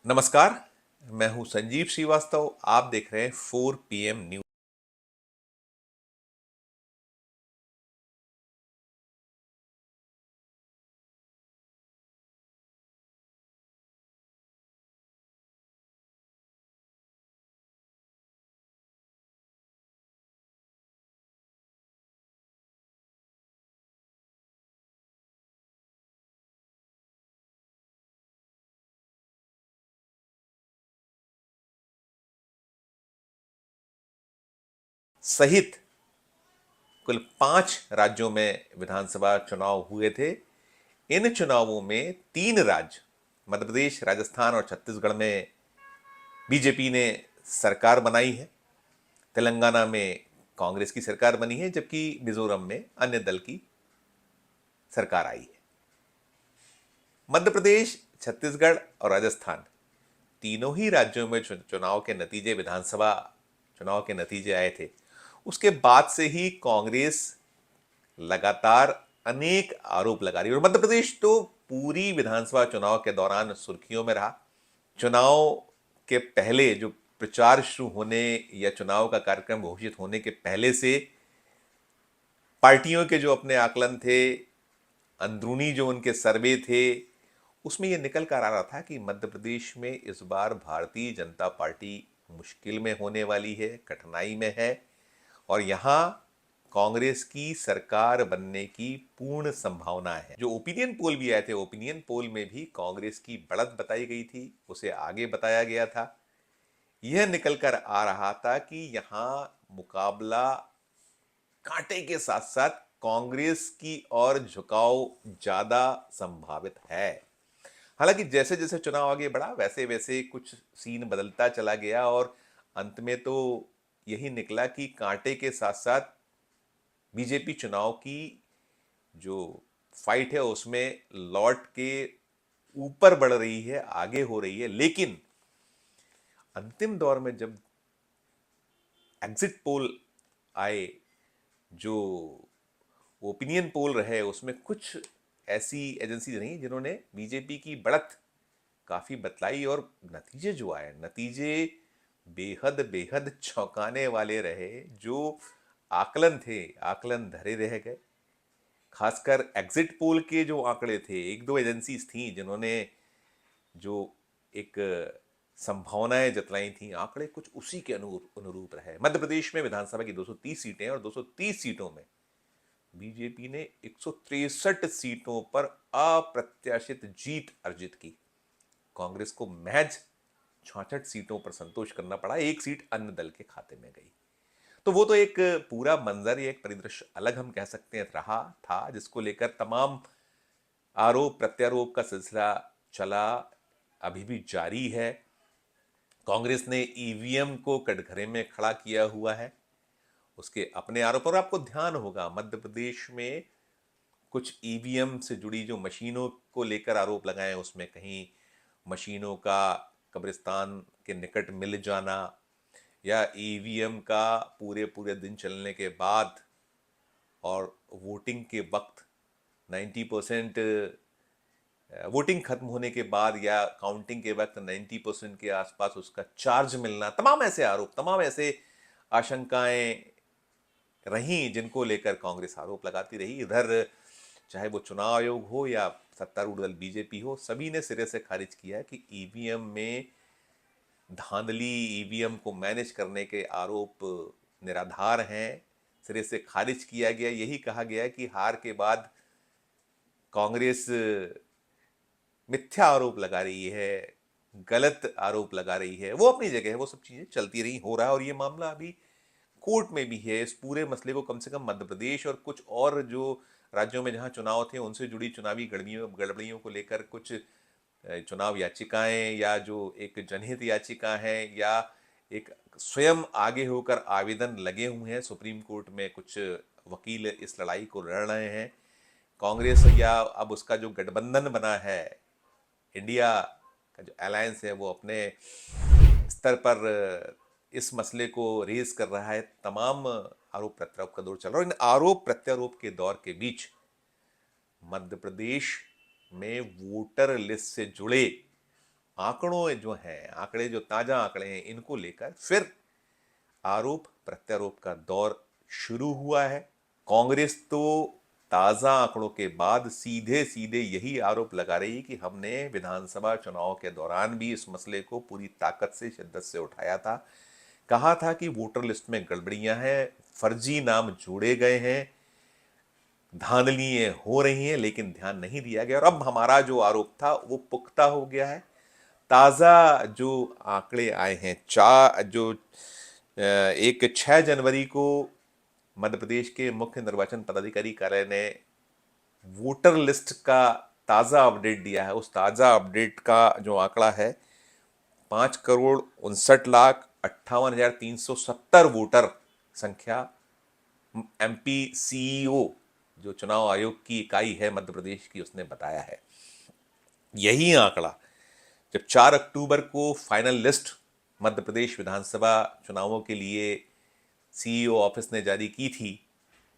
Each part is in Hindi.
नमस्कार। मैं हूं संजीव श्रीवास्तव। आप देख रहे हैं 4 PM न्यूज। सहित कुल 5 राज्यों में विधानसभा चुनाव हुए थे। इन चुनावों में 3 राज्य मध्य प्रदेश, राजस्थान और छत्तीसगढ़ में बीजेपी ने सरकार बनाई है। तेलंगाना में कांग्रेस की सरकार बनी है, जबकि मिजोरम में अन्य दल की सरकार आई है। मध्य प्रदेश, छत्तीसगढ़ और राजस्थान तीनों ही राज्यों में चुनाव के नतीजे, विधानसभा चुनाव के नतीजे आए थे। उसके बाद से ही कांग्रेस लगातार अनेक आरोप लगा रही है, और मध्य प्रदेश तो पूरी विधानसभा चुनाव के दौरान सुर्खियों में रहा। चुनाव के पहले जो प्रचार शुरू होने या चुनाव का कार्यक्रम घोषित होने के पहले से पार्टियों के जो अपने आकलन थे, अंदरूनी जो उनके सर्वे थे, उसमें यह निकल कर आ रहा था कि मध्य प्रदेश में इस बार भारतीय जनता पार्टी मुश्किल में होने वाली है, कठिनाई में है, और यहां कांग्रेस की सरकार बनने की पूर्ण संभावना है। जो ओपिनियन पोल भी आए थे, ओपिनियन पोल में भी कांग्रेस की बढ़त बताई गई थी, उसे आगे बताया गया था। यह निकलकर आ रहा था कि यहां मुकाबला कांटे के साथ साथ कांग्रेस की ओर झुकाव ज्यादा संभावित है। हालांकि जैसे जैसे चुनाव आगे बढ़ा, वैसे वैसे कुछ सीन बदलता चला गया, और अंत में तो यही निकला कि कांटे के साथ साथ बीजेपी चुनाव की जो फाइट है उसमें लौट के ऊपर बढ़ रही है, आगे हो रही है। लेकिन अंतिम दौर में जब एग्जिट पोल आए, जो ओपिनियन पोल रहे, उसमें कुछ ऐसी एजेंसी रही जिन्होंने बीजेपी की बढ़त काफी बतलाई, और नतीजे जो आए, नतीजे बेहद बेहद चौंकाने वाले रहे। जो आकलन थे, आकलन धरे रह गए। खासकर एग्जिट पोल के जो आंकड़े थे, एक दो एजेंसीज थी जिन्होंने जो एक संभावनाएं जतलाई थी, आंकड़े कुछ उसी के अनुरूप रहे। मध्य प्रदेश में विधानसभा की 230 सीटें, और 230 सीटों में बीजेपी ने 163 सीटों पर अप्रत्याशित जीत अर्जित की। कांग्रेस को महज 66 सीटों पर संतोष करना पड़ा, एक सीट अन्य दल के खाते में गई। तो वो तो एक पूरा मंजर या एक परिदृश्य अलग हम कह सकते हैं रहा था, जिसको लेकर तमाम आरोप प्रत्यारोप का सिलसिला चला, अभी भी जारी है। कांग्रेस ने ईवीएम को कटघरे में खड़ा किया हुआ है, उसके अपने आरोप। और आपको ध्यान होगा, मध्य प्रदेश में कुछ ईवीएम से जुड़ी जो मशीनों को लेकर आरोप लगाए, उसमें कहीं मशीनों का कब्रिस्तान के निकट मिल जाना, या ईवीएम का पूरे पूरे दिन चलने के बाद और वोटिंग के वक्त 90% वोटिंग खत्म होने के बाद या काउंटिंग के वक्त 90% के आसपास उसका चार्ज मिलना। तमाम ऐसे आरोप, तमाम ऐसे आशंकाएं रहीं जिनको लेकर कांग्रेस आरोप लगाती रही। इधर चाहे वो चुनाव आयोग हो या सत्तारूढ़ दल बीजेपी हो, सभी ने सिरे से खारिज किया कि ईवीएम में धांधली, ईवीएम को मैनेज करने के आरोप निराधार हैं। सिरे से खारिज किया गया। यही कहा गया कि हार के बाद कांग्रेस मिथ्या आरोप लगा रही है, गलत आरोप लगा रही है। वो अपनी जगह है, वो सब चीजें चलती रही, हो रहा है, और ये मामला अभी कोर्ट में भी है। इस पूरे मसले को कम से कम मध्य प्रदेश और कुछ और जो राज्यों में जहां चुनाव थे उनसे जुड़ी चुनावी गड़बड़ियों को लेकर कुछ चुनाव याचिकाएं, या जो एक जनहित याचिका है, या एक स्वयं आगे होकर आवेदन लगे हुए हैं सुप्रीम कोर्ट में। कुछ वकील इस लड़ाई को लड़ रहे हैं। कांग्रेस या अब उसका जो गठबंधन बना है, इंडिया का जो अलायंस है, वो अपने स्तर पर इस मसले को रेज कर रहा है। तमाम आरोप प्रत्यारोप का दौर चल रहा है। इन आरोप प्रत्यारोप के दौर के बीच मध्य प्रदेश में वोटर लिस्ट से जुड़े आंकड़ों जो हैं, आंकड़े जो ताजा आंकड़े हैं, इनको लेकर फिर आरोप प्रत्यारोप का दौर शुरू हुआ है। कांग्रेस तो ताजा आंकड़ों के बाद सीधे सीधे यही आरोप लगा रही है कि हमने विधानसभा चुनाव के दौरान भी इस मसले को पूरी ताकत से, शिद्दत से उठाया था। कहा था कि वोटर लिस्ट में गड़बड़ियां हैं, फर्जी नाम जोड़े गए हैं, धांधलियां हो रही हैं, लेकिन ध्यान नहीं दिया गया। और अब हमारा जो आरोप था वो पुख्ता हो गया है। ताजा जो आंकड़े आए हैं, एक 6 जनवरी को मध्य प्रदेश के मुख्य निर्वाचन पदाधिकारी कार्यालय ने वोटर लिस्ट का ताजा अपडेट दिया है। उस ताजा अपडेट का जो आंकड़ा है, 5,59,58,370 वोटर संख्या एमपी सीईओ, जो चुनाव आयोग की इकाई है मध्य प्रदेश की, उसने बताया है। यही आंकड़ा जब 4 अक्टूबर को फाइनल लिस्ट मध्य प्रदेश विधानसभा चुनावों के लिए सीईओ ऑफिस ने जारी की थी,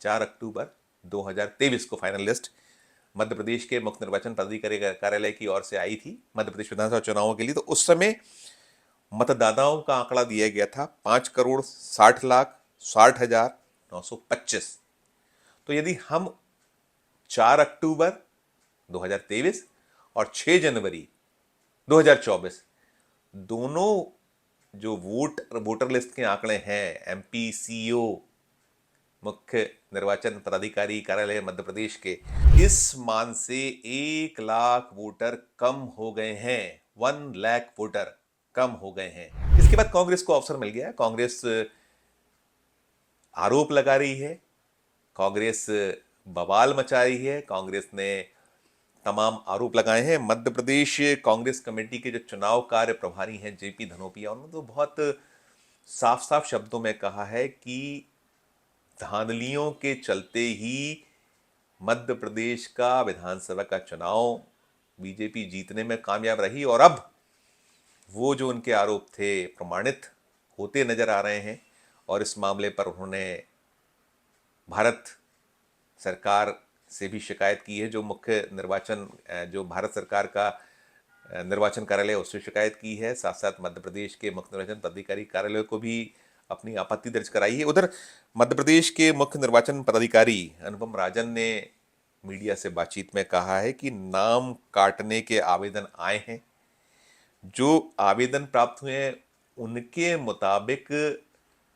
4 अक्टूबर 2023 को फाइनल लिस्ट मध्य प्रदेश के मुख्य निर्वाचन पदाधिकारी कार्यालय की ओर से आई थी मध्य प्रदेश विधानसभा चुनावों के लिए। तो उस समय मतदाताओं का आंकड़ा दिया गया था 5,60,60,925। तो यदि हम 4 अक्टूबर 2023 और 6 जनवरी 2024 दोनों जो वोटर लिस्ट के आंकड़े हैं, एमपी सीईओ मुख्य निर्वाचन पदाधिकारी कार्यालय मध्य प्रदेश के, इस मान से 1 लाख वोटर कम हो गए हैं। 1 लाख वोटर कम हो गए हैं। इसके बाद कांग्रेस को अवसर मिल गया। कांग्रेस आरोप लगा रही है, कांग्रेस बवाल मचा रही है। कांग्रेस ने तमाम आरोप लगाए हैं। मध्य प्रदेश कांग्रेस कमेटी के जो चुनाव कार्य प्रभारी हैं जेपी धनोपिया, उन्होंने तो बहुत साफ साफ शब्दों में कहा है कि धांधलियों के चलते ही मध्य प्रदेश का विधानसभा का चुनाव बीजेपी जीतने में कामयाब रही, और अब वो जो उनके आरोप थे प्रमाणित होते नजर आ रहे हैं। और इस मामले पर उन्होंने भारत सरकार से भी शिकायत की है। जो भारत सरकार का निर्वाचन कार्यालय, उससे शिकायत की है। साथ साथ मध्य प्रदेश के मुख्य निर्वाचन पदाधिकारी कार्यालय को भी अपनी आपत्ति दर्ज कराई है। उधर मध्य प्रदेश के मुख्य निर्वाचन पदाधिकारी अनुपम राजन ने मीडिया से बातचीत में कहा है कि नाम काटने के आवेदन आए हैं। जो आवेदन प्राप्त हुए हैं उनके मुताबिक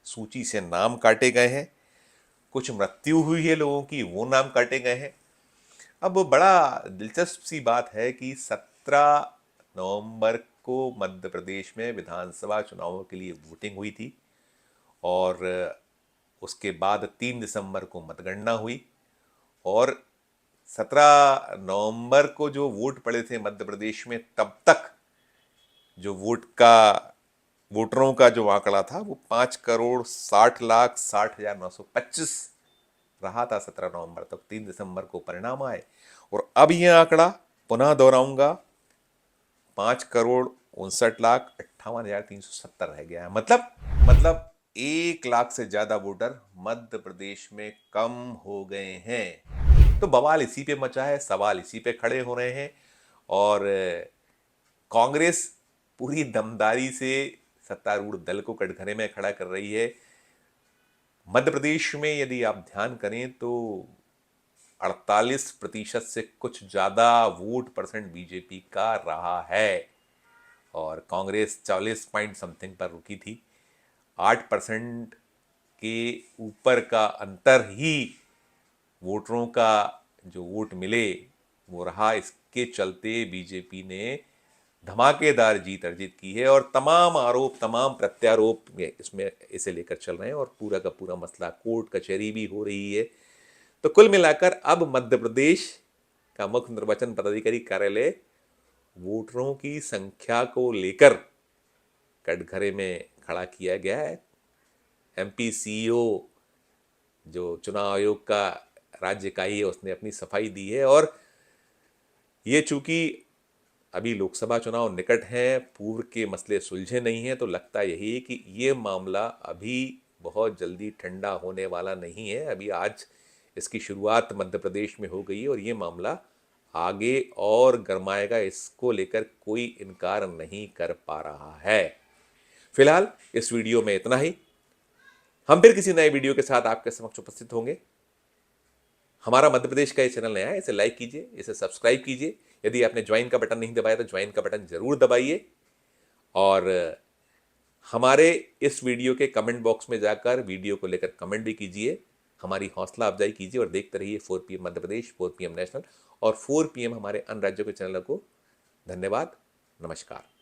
सूची से नाम काटे गए हैं। कुछ मृत्यु हुई है लोगों की, वो नाम काटे गए हैं। अब बड़ा दिलचस्प सी बात है कि 17 नवंबर को मध्य प्रदेश में विधानसभा चुनावों के लिए वोटिंग हुई थी, और उसके बाद 3 दिसंबर को मतगणना हुई। और 17 नवंबर को जो वोट पड़े थे मध्य प्रदेश में, तब तक जो वोटरों का जो आंकड़ा था वो 5,60,60,925 रहा था 17 नवंबर तक। 3 दिसंबर को परिणाम आए, और अब यह आंकड़ा पुनः दोहराऊंगा, 5,59,58,370 रह गया है। मतलब 1 लाख से ज्यादा वोटर मध्य प्रदेश में कम हो गए हैं। तो बवाल इसी पे मचा है, सवाल इसी पे खड़े हो रहे हैं। और कांग्रेस पूरी दमदारी से सत्तारूढ़ दल को कटघरे में खड़ा कर रही है। मध्य प्रदेश में यदि आप ध्यान करें तो 48% से कुछ ज्यादा वोट परसेंट बीजेपी का रहा है, और कांग्रेस 40 पॉइंट समथिंग पर रुकी थी। 8% के ऊपर का अंतर ही वोटरों का जो वोट मिले वो रहा। इसके चलते बीजेपी ने धमाकेदार जीत अर्जित की है, और तमाम आरोप, तमाम प्रत्यारोप इसमें इसे लेकर चल रहे हैं, और पूरा का पूरा मसला कोर्ट कचहरी भी हो रही है। तो कुल मिलाकर अब मध्य प्रदेश का मुख्य निर्वाचन पदाधिकारी कार्यालय वोटरों की संख्या को लेकर कटघरे में खड़ा किया गया है। एमपी सीईओ जो चुनाव आयोग का राज्य इकाई है, उसने अपनी सफाई दी है। और ये चूंकि अभी लोकसभा चुनाव निकट हैं, पूर्व के मसले सुलझे नहीं हैं, तो लगता यही है कि ये मामला अभी बहुत जल्दी ठंडा होने वाला नहीं है। अभी आज इसकी शुरुआत मध्य प्रदेश में हो गई है, और ये मामला आगे और गरमाएगा, इसको लेकर कोई इनकार नहीं कर पा रहा है। फिलहाल इस वीडियो में इतना ही। हम फिर किसी नए वीडियो के साथ आपके समक्ष उपस्थित होंगे। हमारा मध्य प्रदेश का ये चैनल नया है, इसे लाइक कीजिए, इसे सब्सक्राइब कीजिए। यदि आपने ज्वाइन का बटन नहीं दबाया तो ज्वाइन का बटन जरूर दबाइए, और हमारे इस वीडियो के कमेंट बॉक्स में जाकर वीडियो को लेकर कमेंट भी कीजिए, हमारी हौसला अफजाई कीजिए, और देखते रहिए 4 PM Madhya Pradesh, 4 PM national और 4 PM हमारे अन्य राज्यों के चैनलों को। धन्यवाद, नमस्कार।